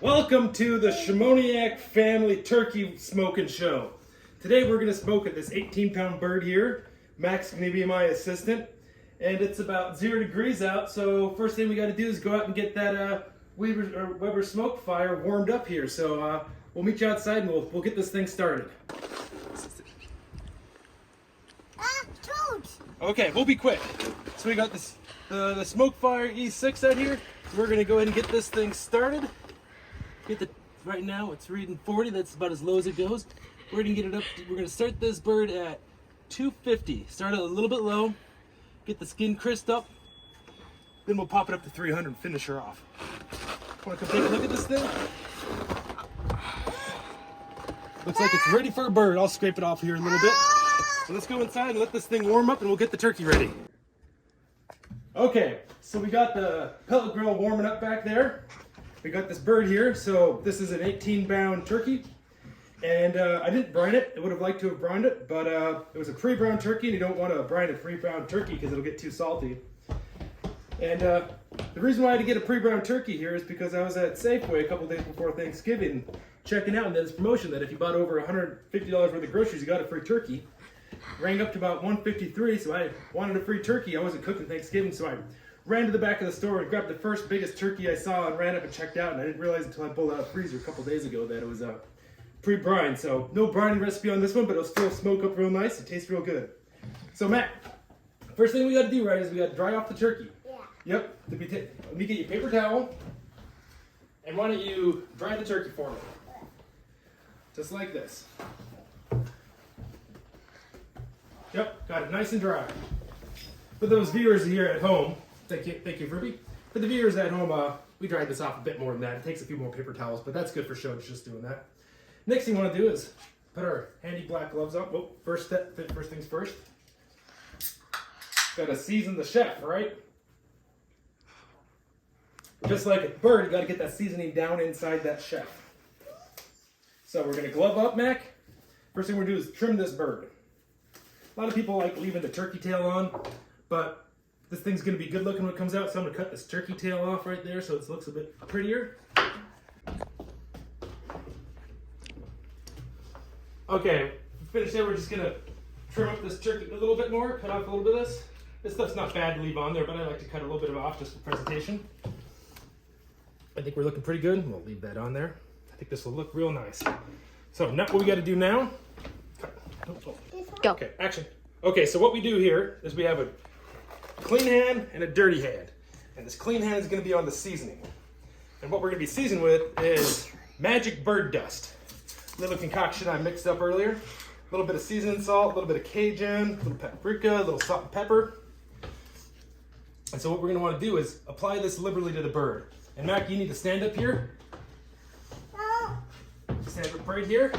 Welcome to the Szymoniaks family turkey smoking show. Today we're going to smoke at this 18-pound bird here. Mac's going to be my assistant. And it's about 0 degrees out, so first thing we got to do is go out and get that Weber smoke fire warmed up here. So we'll meet you outside and we'll get this thing started. Okay, we'll be quick. So we got this the smoke fire E6 out here. So we're going to go ahead and get this thing started. Right now it's reading 40. That's about as low as it goes. We're going to get it up. We're going to start this bird at 250. Start it a little bit low. Get the skin crisped up. Then we'll pop it up to 300 and finish her off. Want to come take a look at this thing? Looks like it's ready for a bird. I'll scrape it off here a little bit. So let's go inside and let this thing warm up and we'll get the turkey ready. Okay, so we got the pellet grill warming up back there. We got this bird here. So this is an 18-pound turkey. And I didn't brine it. I would have liked to have brined it, but it was a pre-brown turkey, and you don't want to brine a pre-brown turkey because it'll get too salty. And the reason why I had to get a pre-brown turkey here is because I was at Safeway a couple days before Thanksgiving checking out, and there's promotion that if you bought over $150 worth of groceries, you got a free turkey. Rang up to about $153, so I wanted a free turkey. I wasn't cooking Thanksgiving, so I ran to the back of the store and grabbed the first biggest turkey I saw and ran up and checked out, and I didn't realize until I pulled out of the freezer a couple days ago that it was pre-brine. So no brining recipe on this one, but it'll still smoke up real nice. It tastes real good. So Matt, first thing we got to do right is we got to dry off the turkey. Yeah. Yep. Let me get you a paper towel, and why don't you dry the turkey for me? Just like this. Yep, got it nice and dry. For those viewers here at home, thank you, Ruby. For the viewers at home, we dried this off a bit more than that. It takes a few more paper towels, but that's good for show, just doing that. Next thing we want to do is put our handy black gloves on. Well, first things first. Got to season the chef, right? Just like a bird, you got to get that seasoning down inside that chef. So we're going to glove up, Mac. First thing we're going to do is trim this bird. A lot of people like leaving the turkey tail on, but this thing's going to be good looking when it comes out, so I'm going to cut this turkey tail off right there so it looks a bit prettier. Okay, finish there. We're just going to trim up this turkey a little bit more, cut off a little bit of this. This stuff's not bad to leave on there, but I like to cut a little bit of it off just for presentation. I think we're looking pretty good. We'll leave that on there. I think this will look real nice. So now what we got to do now, go. Okay, action. Okay, so what we do here is we have a clean hand and a dirty hand. And this clean hand is going to be on the seasoning. And what we're going to be seasoning with is magic bird dust. Little concoction I mixed up earlier. A little bit of seasoning salt, a little bit of Cajun, a little paprika, a little salt and pepper. And so what we're going to want to do is apply this liberally to the bird. And Mac, you need to stand up here. Stand up right here.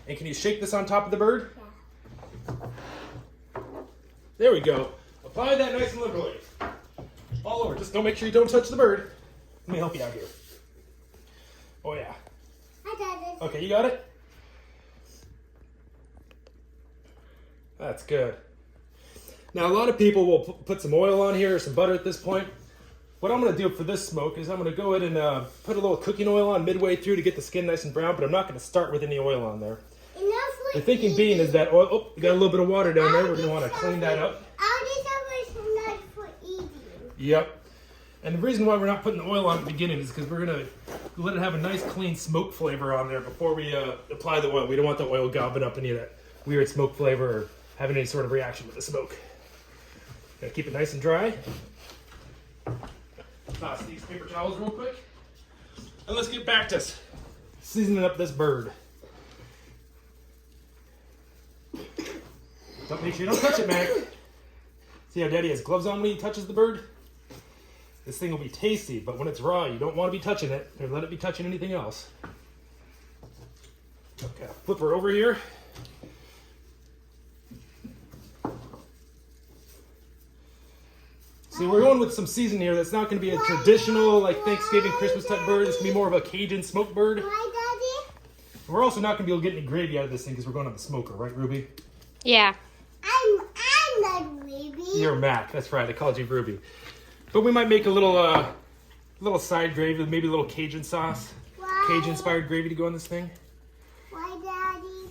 And can you shake this on top of the bird? There we go. Apply that nice and liberally. All over. Just don't make sure you don't touch the bird. Let me help you out here. Oh yeah. I got it. Okay, you got it? That's good. Now a lot of people will put some oil on here or some butter at this point. What I'm going to do for this smoke is I'm going to go ahead and put a little cooking oil on midway through to get the skin nice and brown, but I'm not going to start with any oil on there. The thinking being is that oil, you got a little bit of water down there. We're going to want to clean that up. For eating. Yep. And the reason why we're not putting the oil on at the beginning is because we're going to let it have a nice clean smoke flavor on there before we apply the oil. We don't want the oil gobbing up any of that weird smoke flavor or having any sort of reaction with the smoke. Gotta keep it nice and dry. Toss these paper towels real quick. And let's get back to seasoning up this bird. Don't make sure you don't touch it, Mac. See how Daddy has gloves on when he touches the bird? This thing will be tasty, but when it's raw, you don't want to be touching it or let it be touching anything else. Okay, flip her over here. See, we're going with some seasoning here that's not going to be a traditional, like Thanksgiving, Christmas type bird. It's going to be more of a Cajun smoked bird. Why, Daddy? We're also not going to be able to get any gravy out of this thing because we're going on the smoker, right, Ruby? Yeah. I'm not Ruby. You're Mac. That's right. I called you Ruby. But we might make a little little side gravy, maybe a little Cajun sauce. Cajun-inspired gravy to go on this thing. Why, Daddy?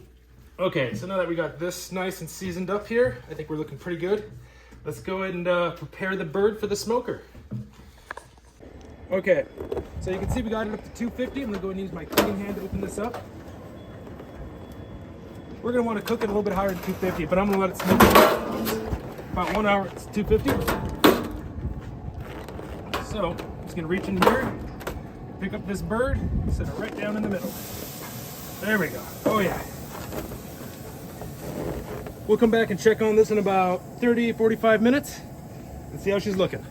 Okay, so now that we got this nice and seasoned up here, I think we're looking pretty good. Let's go ahead and prepare the bird for the smoker. Okay, so you can see we got it up to 250. I'm gonna go ahead and use my cutting hand to open this up. We're gonna want to cook it a little bit higher than 250, but I'm gonna let it smoke about 1 hour. It's 250. So I'm just gonna reach in here, pick up this bird, set it right down in the middle. There we go. Oh yeah. We'll come back and check on this in about 30, 45 minutes and see how she's looking.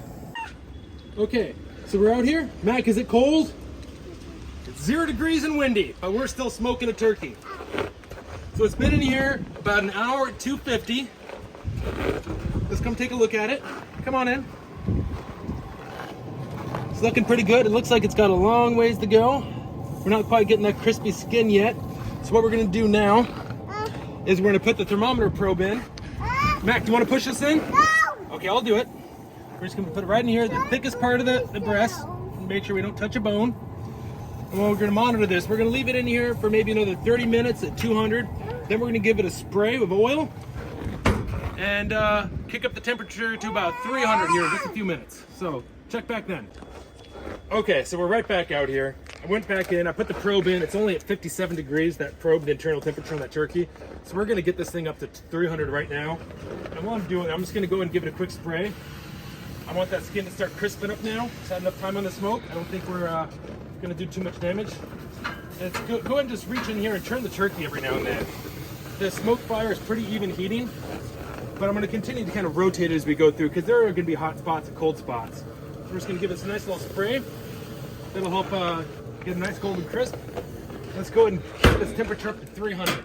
Okay, so we're out here. Mac, is it cold? It's 0 degrees and windy, but we're still smoking a turkey. So it's been in here about an hour at 250. Let's come take a look at it. Come on in. It's looking pretty good. It looks like it's got a long ways to go. We're not quite getting that crispy skin yet. So what we're gonna do now is we're gonna put the thermometer probe in. Mac, do you wanna push this in? No! Okay, I'll do it. We're just gonna put it right in here, the thickest part of the breast. Make sure we don't touch a bone. And we're gonna monitor this. We're gonna leave it in here for maybe another 30 minutes at 200. Then we're gonna give it a spray of oil and kick up the temperature to about 300 here in just a few minutes. So check back then. Okay, so we're right back out here. I went back in, I put the probe in. It's only at 57 degrees, that probe, the internal temperature on that turkey. So we're gonna get this thing up to 300 right now. And while I'm doing it, I'm just gonna go and give it a quick spray. I want that skin to start crisping up now. It's had enough time on the smoke. I don't think we're gonna do too much damage. Let's go ahead and just reach in here and turn the turkey every now and then. The smoke fire is pretty even heating, but I'm gonna continue to kind of rotate it as we go through because there are gonna be hot spots and cold spots. So we're just gonna give this a nice little spray. That'll help get a nice golden crisp. Let's go ahead and keep this temperature up to 300.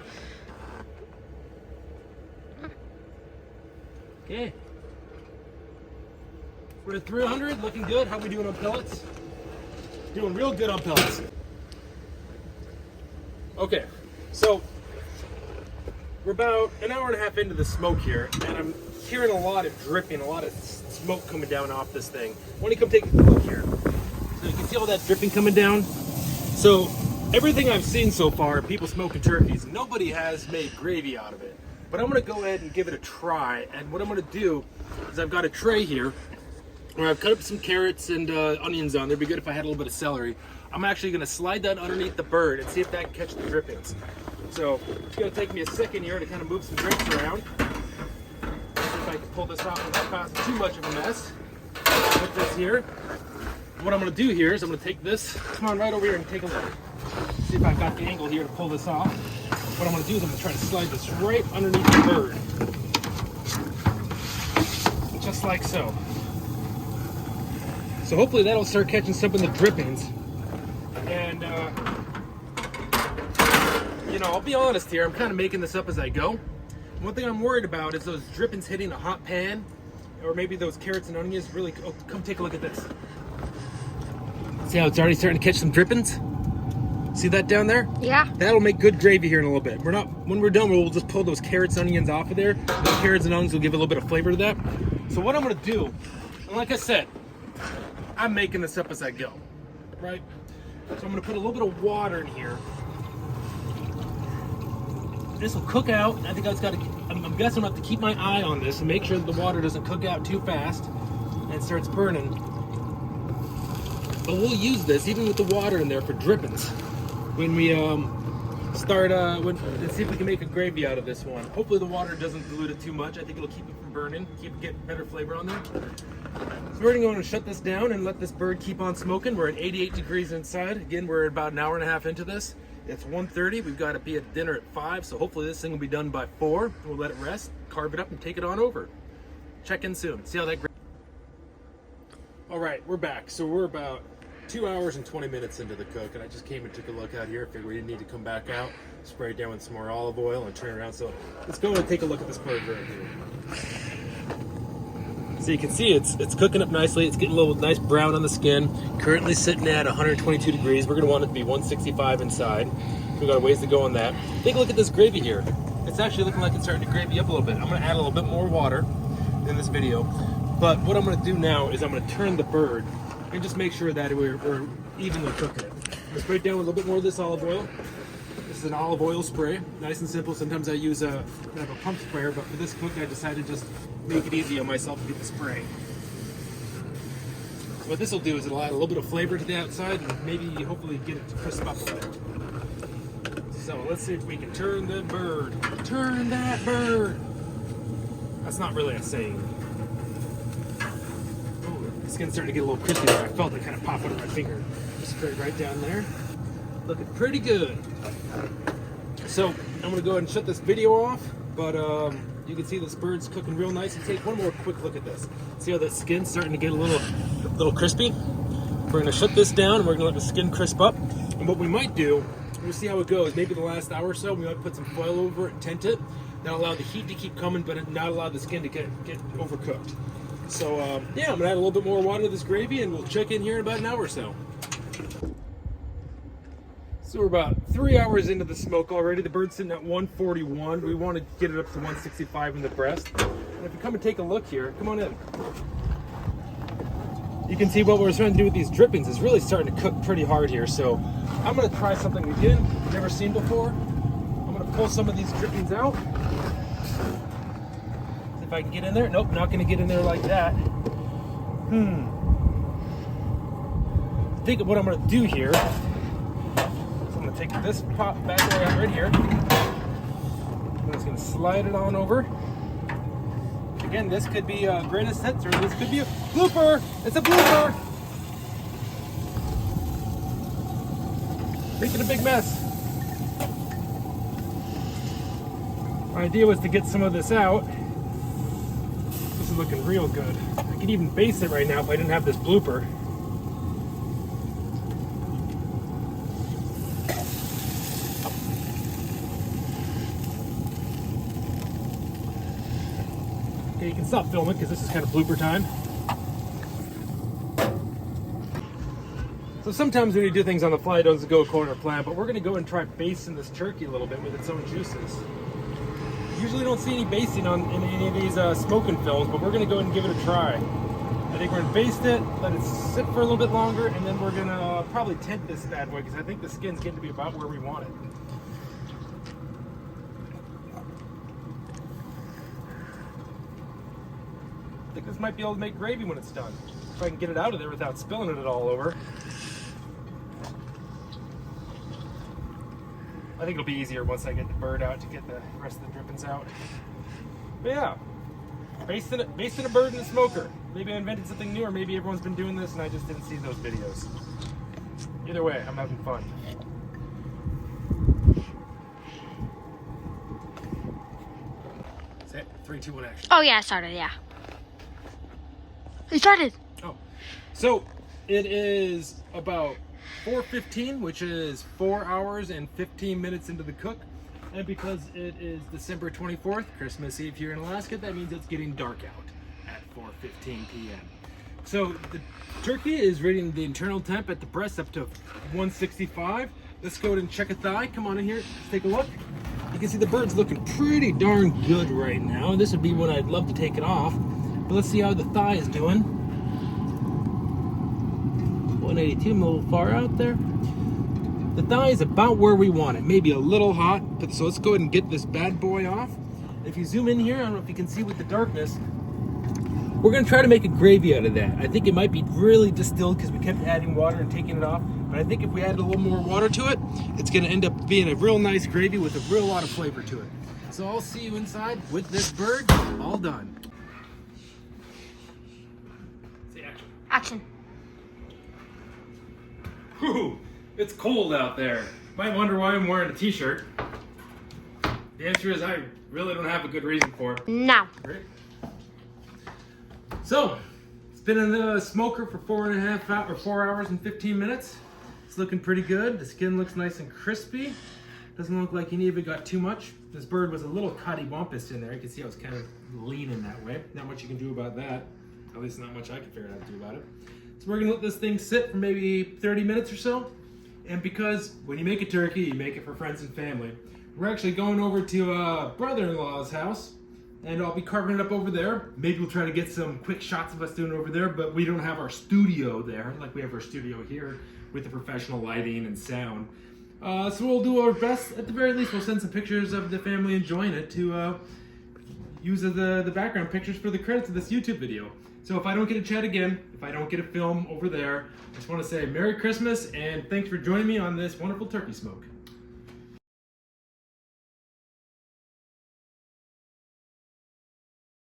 Okay. We're at 300, looking good. How are we doing on pellets? Doing real good on pellets. Okay, so we're about an hour and a half into the smoke here, and I'm hearing a lot of dripping, a lot of smoke coming down off this thing. Why don't you come take a look here? So you can see all that dripping coming down. So everything I've seen so far, people smoking turkeys, nobody has made gravy out of it. But I'm gonna go ahead and give it a try, and what I'm gonna do is I've got a tray here where I've cut up some carrots and onions on. It'd be good if I had a little bit of celery. I'm actually gonna slide that underneath the bird and see if that can catch the drippings. So it's gonna take me a second here to kind of move some drips around. See if I can pull this off without causing too much of a mess. Put this here. What I'm gonna do here is I'm gonna take this, come on right over here and take a look. See if I've got the angle here to pull this off. What I'm gonna do is I'm gonna try to slide this right underneath the bird. Just like so. So hopefully that'll start catching some of the drippings. And, you know, I'll be honest here, I'm kind of making this up as I go. One thing I'm worried about is those drippings hitting a hot pan, or maybe those carrots and onions really, oh, come take a look at this. See how it's already starting to catch some drippings? See that down there? Yeah. That'll make good gravy here in a little bit. When we're done, we'll just pull those carrots and onions off of there. Those carrots and onions will give a little bit of flavor to that. So what I'm gonna do, and like I said, I'm making this up as I go, right? So I'm gonna put a little bit of water in here. This will cook out. I think I'm guessing I'm gonna have to keep my eye on this and make sure that the water doesn't cook out too fast and it starts burning. But we'll use this, even with the water in there, for drippings. When we let's see if we can make a gravy out of this one. Hopefully the water doesn't dilute it too much. I think it'll keep it from burning, get better flavor on there. So we're gonna go and shut this down and let this bird keep on smoking. We're at 88 degrees inside. Again, we're about an hour and a half into this. It's 1:30. We've got to be at dinner at 5, so hopefully this thing will be done by 4. We'll let it rest, carve it up, and take it on over. Check in soon. See how that. All right, we're back. So we're about 2 hours and 20 minutes into the cook, and I just came and took a look out here. Figured we didn't need to come back out, spray it down with some more olive oil, and turn it around. So let's go and take a look at this bird right here. So you can see it's cooking up nicely. It's getting a little nice brown on the skin. Currently sitting at 122 degrees. We're gonna want it to be 165 inside. We've got a ways to go on that. Take a look at this gravy here. It's actually looking like it's starting to gravy up a little bit. I'm gonna add a little bit more water in this video. But what I'm gonna do now is I'm gonna turn the bird and just make sure that we're evenly cooking it. Let's spray it down with a little bit more of this olive oil. This is an olive oil spray, nice and simple. Sometimes I use kind of a pump sprayer, but for this cook I decided to just make it easy on myself to get the spray. So what this will do is it'll add a little bit of flavor to the outside and maybe hopefully get it to crisp up a bit. So let's see if we can turn the bird. Turn that bird! That's not really a saying. Oh, the skin's starting to get a little crispy there. I felt it kind of pop out of my finger. Just spray it right down there. Looking pretty good. So I'm gonna go ahead and shut this video off, but you can see this bird's cooking real nice. You take one more quick look at this. See how the skin's starting to get a little crispy? We're gonna shut this down and we're gonna let the skin crisp up. And what we might do, we'll see how it goes. Maybe the last hour or so, we might put some foil over it and tent it. That'll allow the heat to keep coming, but not allow the skin to get overcooked. So yeah, I'm gonna add a little bit more water to this gravy and we'll check in here in about an hour or so. So we're about 3 hours into the smoke already. The bird's sitting at 141. We want to get it up to 165 in the breast. And if you come and take a look here, come on in. You can see what we're trying to do with these drippings is really starting to cook pretty hard here. So I'm going to try something again, never seen before. I'm going to pull some of these drippings out. See if I can get in there. Nope, not going to get in there like that. Think of what I'm going to do here. I'm going to take this pot back right here. I'm just going to slide it on over. Again, this could be a greatest hits or this could be a blooper. It's a blooper. Making a big mess. My idea was to get some of this out. This is looking real good. I could even baste it right now if I didn't have this blooper. Okay, you can stop filming because this is kind of blooper time. So sometimes when you do things on the fly, it doesn't go according to plan, but we're going to go and try basting this turkey a little bit with its own juices. Usually don't see any basting in any of these smoking films, but we're going to go and give it a try. I think we're going to baste it, let it sit for a little bit longer, and then we're going to probably tent this bad boy because I think the skin's getting to be about where we want it. I think this might be able to make gravy when it's done. If I can get it out of there without spilling it all over. I think it'll be easier once I get the bird out to get the rest of the drippings out. But yeah, basting a bird in a smoker. Maybe I invented something new, or maybe everyone's been doing this and I just didn't see those videos. Either way, I'm having fun. That's it. 3, 2, 1, action. Oh yeah, I started, yeah. He started. Oh, so it is about 4:15, which is 4 hours and 15 minutes into the cook. And because it is December 24th, Christmas Eve here in Alaska, that means it's getting dark out at 4:15 p.m. So the turkey is rating the internal temp at the breast up to 165. Let's go ahead and check a thigh. Come on in here, let's take a look. You can see the bird's looking pretty darn good right now. This would be when I'd love to take it off. But let's see how the thigh is doing. 182, I'm a little far out there. The thigh is about where we want it, maybe a little hot, but so let's go ahead and get this bad boy off. If you zoom in here, I don't know if you can see with the darkness, we're gonna try to make a gravy out of that. I think it might be really distilled because we kept adding water and taking it off, but I think if we added a little more water to it, it's gonna end up being a real nice gravy with a real lot of flavor to it. So I'll see you inside with this bird all done. Say action. Action. Whew, it's cold out there. Might wonder why I'm wearing a t-shirt. The answer is I really don't have a good reason for it. Now. Great. So, it's been in the smoker for 4 hours and 15 minutes. It's looking pretty good. The skin looks nice and crispy. Doesn't look like any of it got too much. This bird was a little cattywampus in there. You can see I was kind of lean in that way. Not much you can do about that. At least not much I can figure out how to do about it. So we're gonna let this thing sit for maybe 30 minutes or so. And because when you make a turkey, you make it for friends and family. We're actually going over to brother-in-law's house and I'll be carving it up over there. Maybe we'll try to get some quick shots of us doing it over there, but we don't have our studio there like we have our studio here with the professional lighting and sound. So we'll do our best. At the very least, we'll send some pictures of the family enjoying it to use as the background pictures for the credits of this YouTube video. So if I don't get to chat again, if I don't get to film over there, I just want to say Merry Christmas and thanks for joining me on this wonderful turkey smoke.